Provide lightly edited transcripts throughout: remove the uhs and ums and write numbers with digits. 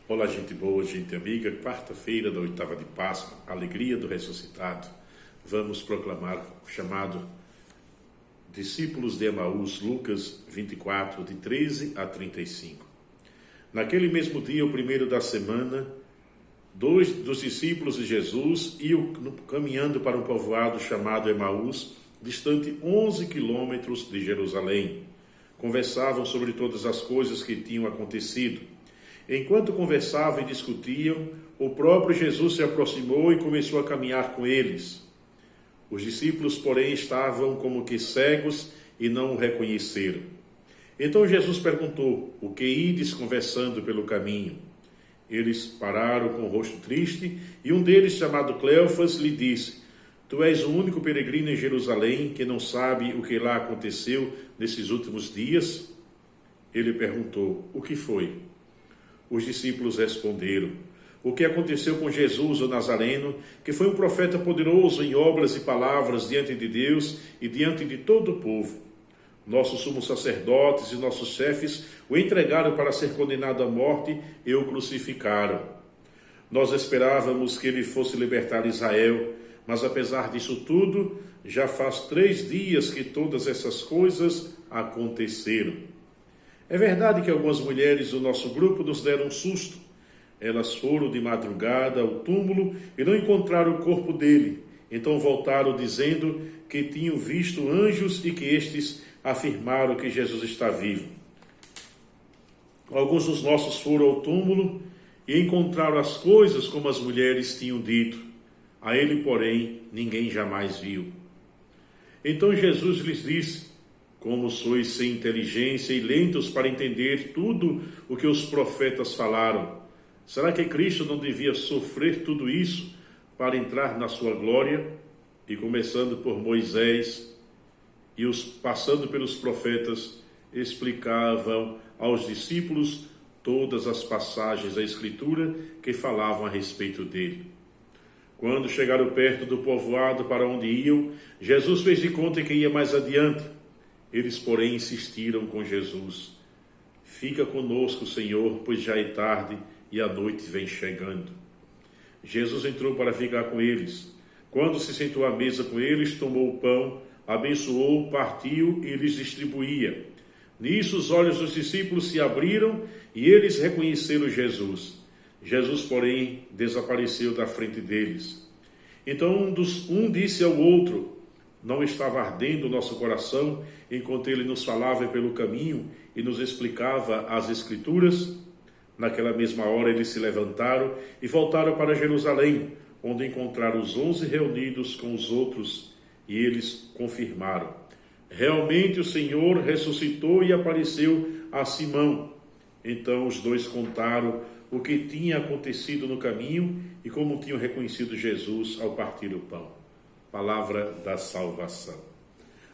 Olá, gente boa, gente amiga. Quarta-feira da oitava de Páscoa, alegria do ressuscitado. Vamos proclamar o chamado Discípulos de Emaús, Lucas 24, de 13 a 35. Naquele mesmo dia, o primeiro da semana, dois dos discípulos de Jesus iam caminhando para um povoado chamado Emaús, distante 11 quilômetros de Jerusalém. Conversavam sobre todas as coisas que tinham acontecido. Enquanto conversavam e discutiam, o próprio Jesus se aproximou e começou a caminhar com eles. Os discípulos, porém, estavam como que cegos e não o reconheceram. Então Jesus perguntou: "O que ides conversando pelo caminho?" Eles pararam com o rosto triste, e um deles, chamado Cleofas, lhe disse: "Tu és o único peregrino em Jerusalém que não sabe o que lá aconteceu nesses últimos dias?" Ele perguntou: "O que foi?" Os discípulos responderam: "O que aconteceu com Jesus, o Nazareno, que foi um profeta poderoso em obras e palavras diante de Deus e diante de todo o povo. Nossos sumos sacerdotes e nossos chefes o entregaram para ser condenado à morte e o crucificaram. Nós esperávamos que ele fosse libertar Israel, mas apesar disso tudo, já faz 3 dias que todas essas coisas aconteceram. É verdade que algumas mulheres do nosso grupo nos deram um susto. Elas foram de madrugada ao túmulo e não encontraram o corpo dele. Então voltaram dizendo que tinham visto anjos e que estes afirmaram que Jesus está vivo. Alguns dos nossos foram ao túmulo e encontraram as coisas como as mulheres tinham dito. A ele, porém, ninguém jamais viu." Então Jesus lhes disse: "Como sois sem inteligência e lentos para entender tudo o que os profetas falaram? Será que Cristo não devia sofrer tudo isso para entrar na sua glória?" E começando por Moisés e passando pelos profetas, explicavam aos discípulos todas as passagens da Escritura que falavam a respeito dele. Quando chegaram perto do povoado para onde iam, Jesus fez de conta que ia mais adiante. Eles, porém, insistiram com Jesus: "Fica conosco, Senhor, pois já é tarde e a noite vem chegando." Jesus entrou para ficar com eles. Quando se sentou à mesa com eles, tomou o pão, abençoou, partiu e lhes distribuía. Nisso os olhos dos discípulos se abriram e eles reconheceram Jesus. Jesus, porém, desapareceu da frente deles. Então um disse ao outro: "Não estava ardendo o nosso coração enquanto ele nos falava pelo caminho e nos explicava as Escrituras?" Naquela mesma hora eles se levantaram e voltaram para Jerusalém, onde encontraram os 11 reunidos com os outros, e eles confirmaram: "Realmente o Senhor ressuscitou e apareceu a Simão." Então os dois contaram o que tinha acontecido no caminho e como tinham reconhecido Jesus ao partir o pão. Palavra da salvação.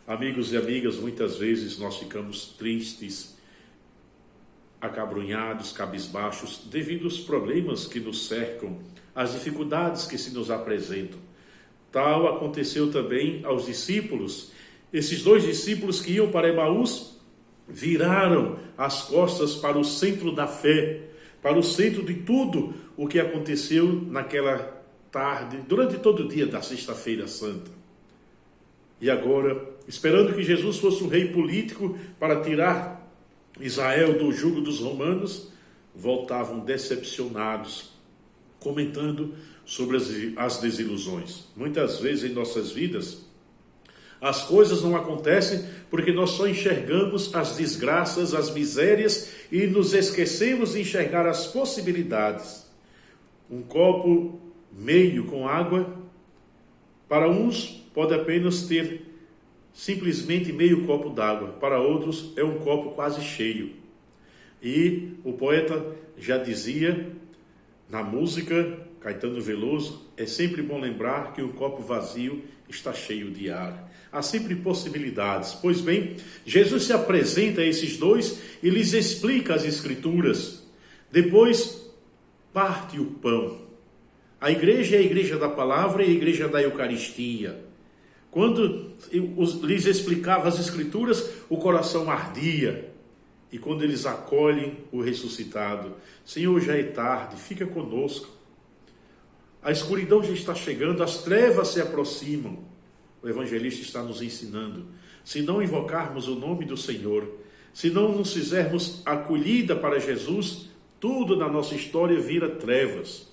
Amigos e amigas, muitas vezes nós ficamos tristes, acabrunhados, cabisbaixos, devido aos problemas que nos cercam, às dificuldades que se nos apresentam. Tal aconteceu também aos discípulos. Esses 2 discípulos que iam para Emaús viraram as costas para o centro da fé, para o centro de tudo o que aconteceu naquela tarde, durante todo o dia da Sexta-feira Santa. E agora, esperando que Jesus fosse um rei político para tirar Israel do jugo dos romanos, voltavam decepcionados, comentando sobre as desilusões. Muitas vezes em nossas vidas, as coisas não acontecem porque nós só enxergamos as desgraças, as misérias e nos esquecemos de enxergar as possibilidades. Um copo meio com água, para uns pode apenas ter simplesmente meio copo d'água, para outros é um copo quase cheio. E o poeta já dizia na música, Caetano Veloso: "É sempre bom lembrar que um copo vazio está cheio de ar." Há sempre possibilidades. Pois bem, Jesus se apresenta a esses 2 e lhes explica as Escrituras. Depois, parte o pão. A igreja é a igreja da palavra e a igreja da Eucaristia. Quando lhes explicava as Escrituras, o coração ardia. e quando eles acolhem o ressuscitado, Senhor, já é tarde, fica conosco. A escuridão já está chegando, as trevas se aproximam. O evangelista está nos ensinando. Se não invocarmos o nome do Senhor, se não nos fizermos acolhida para Jesus, tudo na nossa história vira trevas.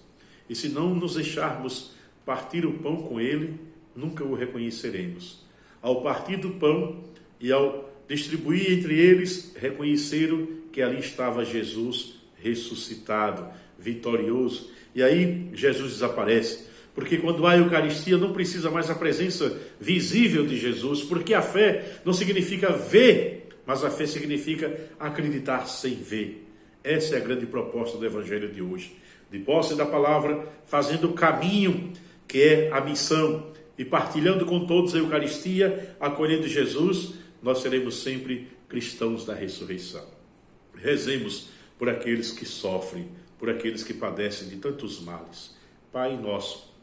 E se não nos deixarmos partir o pão com Ele, nunca o reconheceremos. Ao partir do pão e ao distribuir entre eles, reconheceram que ali estava Jesus ressuscitado, vitorioso. E aí Jesus desaparece. Porque quando há Eucaristia não precisa mais a presença visível de Jesus, porque a fé não significa ver, mas a fé significa acreditar sem ver. Essa é a grande proposta do Evangelho de hoje. De posse da palavra, fazendo o caminho, que é a missão, e partilhando com todos a Eucaristia, acolhendo Jesus, nós seremos sempre cristãos da ressurreição. Rezemos por aqueles que sofrem, por aqueles que padecem de tantos males. Pai nosso,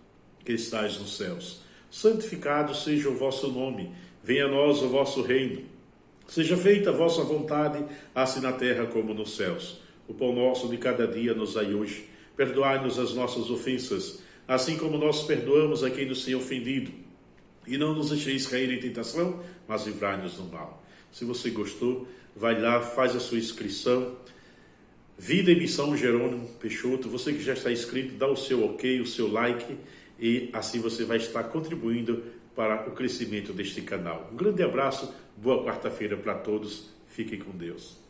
que estais nos céus, santificado seja o vosso nome, venha a nós o vosso reino. Seja feita a vossa vontade, assim na terra como nos céus. O pão nosso de cada dia nos dai hoje. Perdoai-nos as nossas ofensas, assim como nós perdoamos a quem nos tem ofendido. E não nos deixeis cair em tentação, mas livrai-nos do mal. Se você gostou, vai lá, faz a sua inscrição. Vida e Missão Jerônimo Peixoto. Você que já está inscrito, dá o seu ok, o seu like, e assim você vai estar contribuindo para o crescimento deste canal. Um grande abraço, boa quarta-feira para todos. Fiquem com Deus.